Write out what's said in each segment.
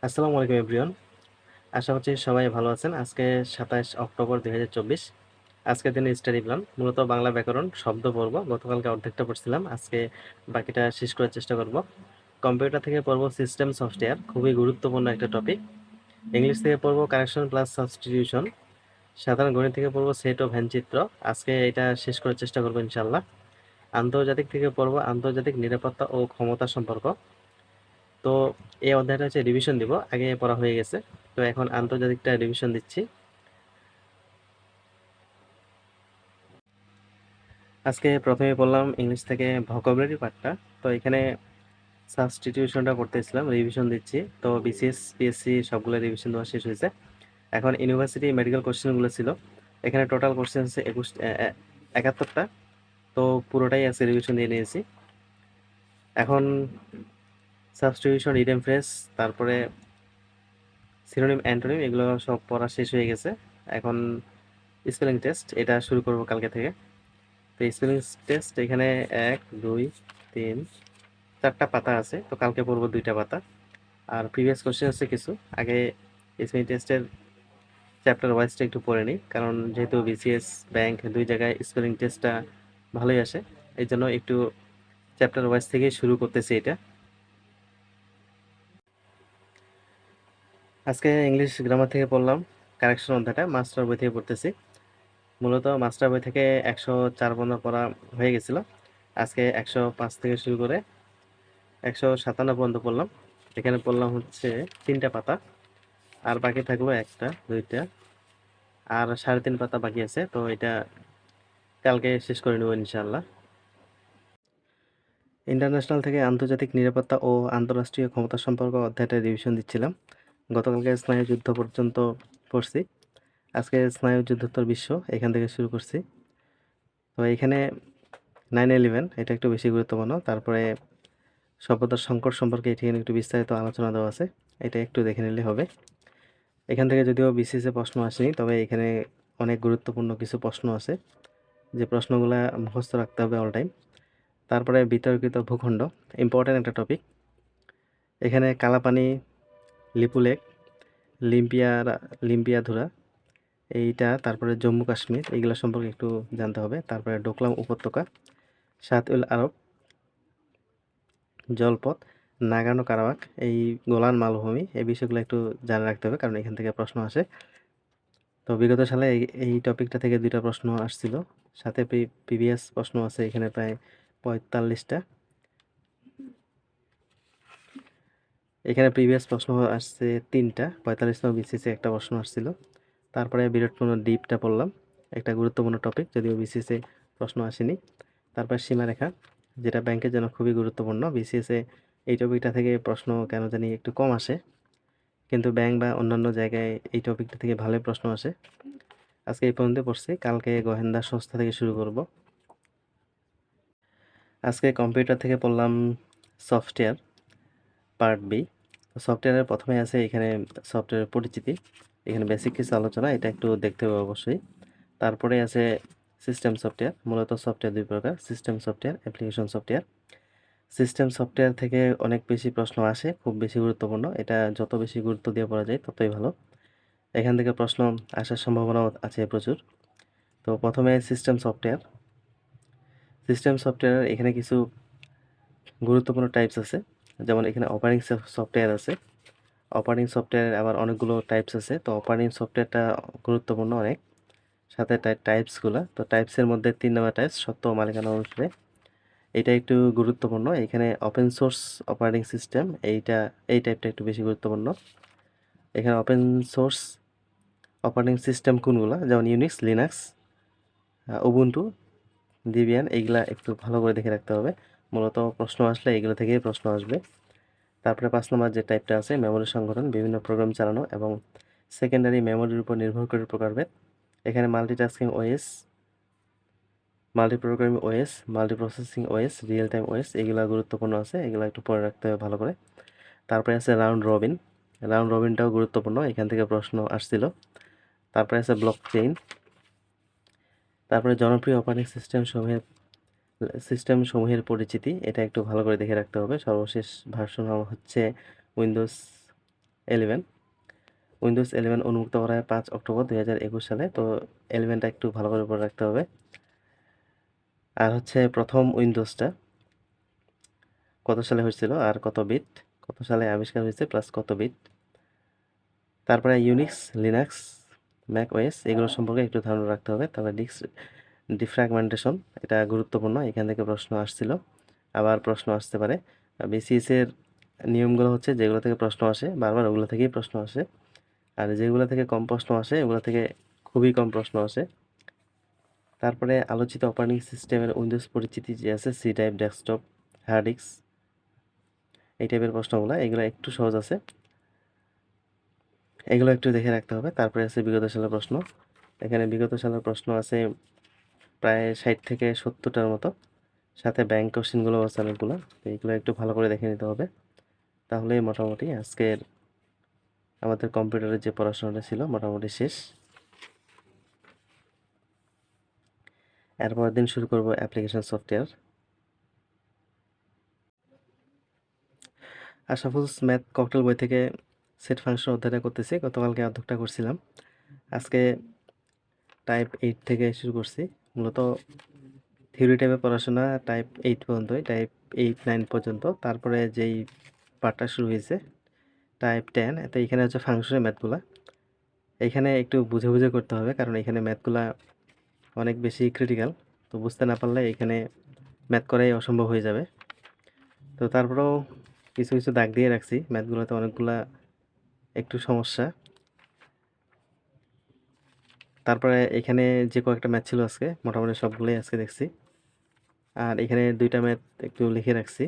আসসালামু আলাইকুম এভরিওয়ান। আশা করছি সবাই ভালো আছেন। আজকে ২৭ অক্টোবর ২০২৪। আজকের দিনে স্টাডি প্ল্যান মূলত বাংলা ব্যাকরণ শব্দ পড়ব। গতকালকে অর্ধেকটা পড়ছিলাম, আজকে বাকিটা শেষ করার চেষ্টা করব। কম্পিউটার থেকে পড়ব সিস্টেম সফটওয়্যার, খুবই গুরুত্বপূর্ণ একটা টপিক। ইংলিশ থেকে পড়ব কারেকশন প্লাস সাবস্টিটিউশন। সাধারণ গণিত থেকে পড়ব সেট ও ভ্যানচিত্র। আজকে এটা শেষ করার চেষ্টা করব ইনশাল্লাহ। আন্তর্জাতিক থেকে পড়ব আন্তর্জাতিক নিরাপত্তা ও ক্ষমতা সম্পর্ক। তো এই অধ্যায়টা হচ্ছে রিভিশন দিব, আগে পড়া হয়ে গেছে, তো এখন আন্তর্জাতিকটা রিভিশন দিচ্ছি। আজকে প্রথমে বললাম ইংলিশ থেকে ভোকাবুলারি পার্টটা। তো এখানে সাবস্টিটিউশনটা করতেছিলাম, রিভিশন দিচ্ছি। তো বিসিএস পিএসসি সবগুলো রিভিশন দেওয়া শেষ হয়েছে। এখন ইউনিভার্সিটি মেডিকেল কোশ্চেনগুলো ছিল, এখানে টোটাল কোশ্চেন আছে 71টা। তো পুরোটাই আছে রিভিশন দিয়ে নিয়েছি। এখন সাবস্টিটিউশন, ইডেম ফ্রেজ, তারপরে সিনোনিম অ্যান্টোনিম, এগুলো সব পড়া শেষ হয়ে গেছে। এখন স্পেলিং টেস্ট এটা শুরু করব কালকে থেকে। তো স্পেলিং টেস্ট এখানে 1 2 3 4টা পাতা আছে, তো কালকে পড়বো 2টা পাতা। আর প্রিভিয়াস কোশ্চেন আছে কিছু, আগে স্পেলিং টেস্টের চ্যাপ্টার ওয়াইজটা একটু পড়ে নিই, কারণ যেহেতু বিসিএস ব্যাংক দুই জায়গায় স্পেলিং টেস্টটা ভালোই আসে, এই জন্য একটু চ্যাপ্টার ওয়াইজ থেকে শুরু করতেছি এটা। আজকে ইংলিশ গ্রামার থেকে পড়লাম কারেকশন অধ্যায়টা, মাস্টার বই থেকে পড়তেছি। মূলত মাস্টার বই থেকে 104 পর্যন্ত পড়া হয়ে গেছিল। আজকে 105 থেকে শুরু করে 157 পর্যন্ত পড়লাম। এখানে পড়লাম হচ্ছে 3টা পাতা, আর বাকি থাকলো 1টা 2টা, আর 3.5 পাতা বাকি আছে। তো এটা কালকে শেষ করে নেব ইনশাআল্লাহ। ইন্টারন্যাশনাল থেকে আন্তর্জাতিক নিরাপত্তা ও আন্তঃরাষ্ট্রীয় ক্ষমতা সম্পর্ক অধ্যায়টা রিভিশন দিচ্ছিলাম। গতকালকে স্নায়ুযুদ্ধ পর্যন্ত পড়ছি, আজকে স্নায়ুযুদ্ধোত্তর বিশ্ব এখান থেকে শুরু করছি। তো এখানে 9/11 এটা একটু বেশি গুরুত্বপূর্ণ। তারপরে সভ্যতার সংকট সম্পর্কে এখানে একটু বিস্তারিত আলোচনা দেওয়া আছে, এটা একটু দেখে নিলে হবে। এখান থেকে যদিও বিসিএসে প্রশ্ন আসেনি, তবে এখানে অনেক গুরুত্বপূর্ণ কিছু প্রশ্ন আছে, যে প্রশ্নগুলো মুখস্থ রাখতে হবে অল টাইম। তারপরে বিতর্কিত ভূখণ্ড, ইম্পর্টেন্ট একটা টপিক। এখানে কালাপানি, লিপু লেক, লিম্পিয়াধুরা এইটা, তারপরে জম্মু কাশ্মীর, এইগুলো সম্পর্কে একটু জানতে হবে। তারপরে ডোকলাম উপত্যকা, সাত-উল আরব, জলপথ, নাগানো কারাওয়াক, এই গোলান মালভূমি, এই বিষয়গুলো একটু জানা রাখতে হবে, কারণ এখান থেকে প্রশ্ন আসে। তো বিগত সালে এই টপিকটা থেকে 2টা প্রশ্ন আসছিল, সাথে প্রিভিয়াস প্রশ্ন আছে এখানে প্রায় 45টা। এখানে প্রিভিয়াস প্রশ্ন আসছে 3টা, 45তম বিসিএসে একটা প্রশ্ন আসছিল। তারপরে বিরাটপূর্ণ দ্বীপটা পড়লাম, একটা গুরুত্বপূর্ণ টপিক, যদিও বিসিএসে প্রশ্ন আসেনি। তারপর সীমারেখা, যেটা ব্যাংকের জন্য খুবই গুরুত্বপূর্ণ। বিসিএসে এই টপিকটা থেকে প্রশ্ন কেন জানি একটু কম আসে, কিন্তু ব্যাংক বা অন্যান্য জায়গায় এই টপিকটা থেকে ভালোই প্রশ্ন আসে। আজকে এই পর্যন্ত পড়ছি, কালকে গোয়েন্দা সংস্থা থেকে শুরু করব। আজকে কম্পিউটার থেকে পড়লাম সফটওয়্যার পার্ট বি। সফটওয়্যারের প্রথমে আছে এখানে সফটওয়্যারের পরিচিতি, এখানে বেসিক কিছু আলোচনা, এটা একটু দেখতে হবে অবশ্যই। তারপরে আছে সিস্টেম সফটওয়্যার। মূলত সফটওয়্যার 2 প্রকার, system software, application software. System software থেকে অনেক বেশি প্রশ্ন আসে, খুব বেশি গুরুত্বপূর্ণ, এটা যত বেশি গুরুত্ব দিয়ে পড়া যায় ততই ভালো। এখান থেকে প্রশ্ন আসার সম্ভাবনাও আছে প্রচুর। তো প্রথমে সিস্টেম সফটওয়্যার। সিস্টেম সফটওয়্যার এখানে কিছু গুরুত্বপূর্ণ টাইপস আছে, যেমন এখানে অপারেটিং সফটওয়্যার আছে। অপারেটিং সফটওয়্যার আবার অনেকগুলো টাইপস আছে। তো অপারেটিং সফটওয়্যারটা গুরুত্বপূর্ণ অনেক, সাথে টাইপসগুলো। তো টাইপসের মধ্যে 3 নম্বর টাইপস সত্য ও মালিকানা অনুসারে, এটা একটু গুরুত্বপূর্ণ। এখানে ওপেন সোর্স অপারেটিং সিস্টেম, এই টাইপটা একটু বেশি গুরুত্বপূর্ণ। এখানে ওপেন সোর্স অপারেটিং সিস্টেম কোনগুলো, যেমন ইউনিক্স, লিনাক্স, উবুন্টু, ডিবিয়ান, এইগুলা একটু ভালো করে দেখে রাখতে হবে। মূলত প্রশ্ন আসলে এগুলো থেকেই প্রশ্ন আসবে। তারপরে 5 নম্বর যে টাইপটা আছে, মেমোরি সংগঠন, বিভিন্ন প্রোগ্রাম চালানো এবং সেকেন্ডারি মেমোরির উপর নির্ভর করে প্রকারভেদ। এখানে multitasking OS, multiprogramming OS, multiprocessing OS, real time OS, এগুলো গুরুত্বপূর্ণ আছে, এগুলো একটু পড়ে রাখতে হবে ভালো করে। তারপরে আছে রাউন্ড রবিন, রাউন্ড রবিনটাও গুরুত্বপূর্ণ, এখান থেকে প্রশ্ন আসছিল। তারপরে আছে ব্লক চেইন। তারপরে জনপ্রিয় অপারেটিং সিস্টেম সমূহের পরিচিতি, এটা একটু ভালো করে দেখে রাখতে হবে। সর্বশেষ ভার্সন হচ্ছে উইন্ডোজ 11 উইন্ডোজ 11 উন্মুক্ত করা হয় 5 অক্টোবর 2021 সালে। তো 11টা একটু ভালো করে পড়ে রাখতে হবে। আর হচ্ছে প্রথম উইন্ডোজটা কত সালে হয়েছিল আর কত বিট, কত সালে আবিষ্কার হয়েছে প্লাস কত বিট। তারপরে ইউনিক্স, লিনাক্স, ম্যাক ওএস এগুলো সম্পর্কে একটু ধারণা রাখতে হবে। তারপরে ডিফ্র্যাগমেন্টেশন, এটা গুরুত্বপূর্ণ, এখান থেকে প্রশ্ন আসছিল, আবার প্রশ্ন আসতে পারে। বিসিএস এর নিয়মগুলো হচ্ছে যেগুলো থেকে প্রশ্ন আসে বারবার ওগুলো থেকেই প্রশ্ন আসে, আর যেগুলো থেকে কম প্রশ্ন আসে ওগুলো থেকে খুবই কম প্রশ্ন আসে। তারপরে আলোচিত অপারেটিং সিস্টেমের উইন্ডোজ পরিচিতি যে আছে, C type, desktop, hard disk, এই টাইপের প্রশ্নগুলো, এগুলো একটু সহজ আছে, এগুলো একটু দেখে রাখতে হবে। তারপরে আছে বিগত সালের প্রশ্ন, এখানে বিগত সালের প্রশ্ন আছে প্রায় 60 থেকে 70টার মতো, সাথে ব্যাংক কোশ্চেনগুলো আছে অনেকগুলো। তো এইগুলো একটু ভালো করে দেখে নিতে হবে, তাহলে মোটামুটি আজকের আমাদের কম্পিউটারের যে পড়াশোনাটা ছিল মোটামুটি শেষ। এরপরের দিন শুরু করব application software. Are suppose math cocktail বই থেকে সেট ফাংশন অধ্যায়টা করতেছি, গতকালকে অর্ধেকটা করছিলাম, আজকে টাইপ 8 থেকে শুরু করছি। মূলত থিওরি টাইপের পড়াশোনা টাইপ 8 পর্যন্তই, টাইপ 8 9 পর্যন্ত। তারপরে যেই পার্টটা শুরু হয়েছে টাইপ 10, তো এখানে হচ্ছে ফাংশনের ম্যাথগুলা, এখানে একটু বুঝে বুঝে করতে হবে, কারণ এখানে ম্যাথগুলা অনেক বেশি ক্রিটিক্যাল। তো বুঝতে না পারলে এখানে ম্যাথ করাই অসম্ভব হয়ে যাবে। তো তারপরেও কিছু কিছু দাগ দিয়ে রাখছি, ম্যাথগুলোতে অনেকগুলা একটু সমস্যা। তারপরে এখানে যে কয়েকটা ম্যাথ ছিল আজকে মোটামুটি সবগুলোই আজকে দেখছি। আর এখানে দুইটা ম্যাথ একটু লিখে রাখছি,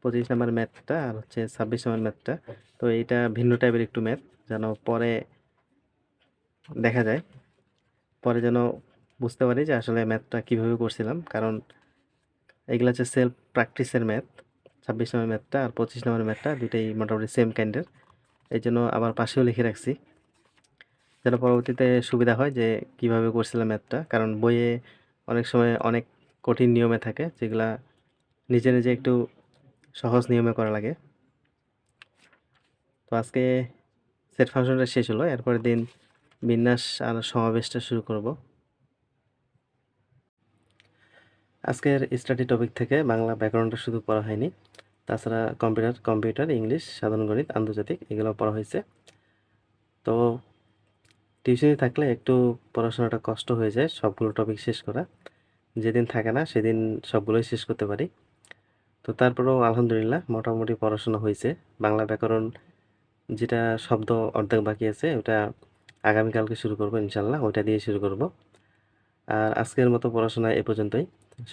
25 নাম্বার ম্যাথটা আর হচ্ছে 26 নাম্বার ম্যাথটা। তো এইটা ভিন্ন টাইপের একটু ম্যাথ, যেন পরে দেখা যায়, পরে যেন বুঝতে পারি যে আসলে ম্যাথটা কীভাবে করছিলাম। কারণ এগুলো হচ্ছে সেলফ প্র্যাকটিসের ম্যাথ, 26 নাম্বার ম্যাথটা আর 25 নাম্বার ম্যাথটা দুইটাই মোটামুটি সেম কাইন্ডের। এই জন্য আবার পাশেও লিখে রাখছি, যেন পরবর্তীতে সুবিধা হয় যে কিভাবে করছিলাম ম্যাথটা। কারণ বইয়ে অনেক সময় অনেক কঠিন নিয়মে থাকে, যেগুলা নিজে নিজে একটু সহজ নিয়মে করা লাগে। তো আজকে সেট ফাংশনটা শেষ হলো, এরপরের দিন বিন্যাস আর সমাবেশটা শুরু করব। আজকের স্টাডি টপিক থেকে বাংলা ব্যাকরণটা শুধু পড়া হয়নি, তাছাড়া কম্পিউটার, ইংলিশ, সাধারণ গণিত, আন্তর্জাতিক এগুলো পড়া হয়েছে। তো টিউশনি থাকলে একটু পড়াশোনাটা কষ্ট হয়ে যায় সবগুলো টপিক শেষ করা, যেদিন থাকে না সেদিন সবগুলোই শেষ করতে পারি। তো তারপরেও আলহামদুলিল্লাহ মোটামুটি পড়াশোনা হয়েছে। বাংলা ব্যাকরণ যেটা শব্দ অর্ধেক বাকি আছে ওটা আগামীকালকে শুরু করব ইনশাল্লাহ, ওইটা দিয়ে শুরু করব। আর আজকের মতো পড়াশোনা এ পর্যন্তই।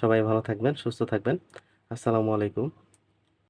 সবাই ভালো থাকবেন, সুস্থ থাকবেন। আসসালামু আলাইকুম।